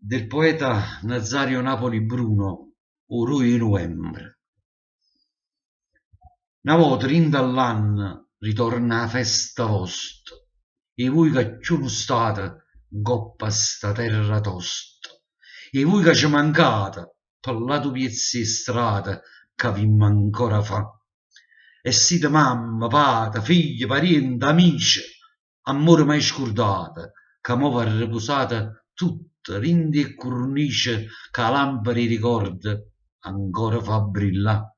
del poeta Nazario Napoli Bruno, O Rui Novembre. Una volta all'anno ritorna a festa vostra, e voi che ci non state in coppa a sta terra tosta, e voi che ci mancate per la tua piezza strada che vi ancora fa. E siete mamma, padre, figli, parenti, amici, amore mai scordate, che mo vi riposate tutte, rindi e cornice, che la lampada ricorda ancora fa brillare.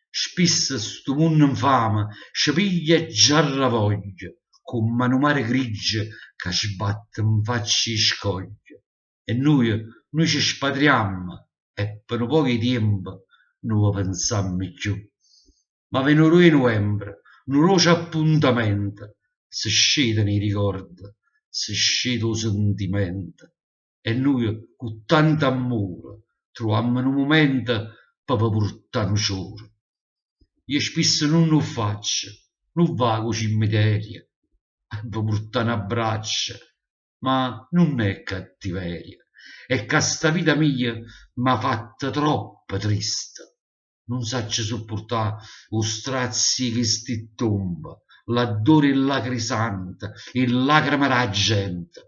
Spisso sto mondo infame ci piglia e ci arravoglia, con mano mare grigia che ci batte in faccia e scoglie. E noi ci spatriamo e per un po' di tempo non lo pensammo più. Ma venerdì di novembre, un roce appuntamento, si scedono i ricordi, si scende il sentimento. E noi, con tanto amore, troviamo un momento per portare un cielo. Io spesso non lo faccio, non vado cimitero, per portare un abbraccio, ma non è cattiveria, è che sta vita mia m'ha fatta troppo triste. Non saccio sopportare lo strazio che sti tomba, l'adore e la crisanta, e lacrime della gente.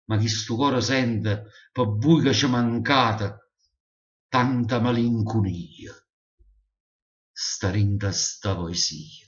Ma chi sto cuore sente per voi che ci mancate, tanta malinconia, sta rinta sta poesia.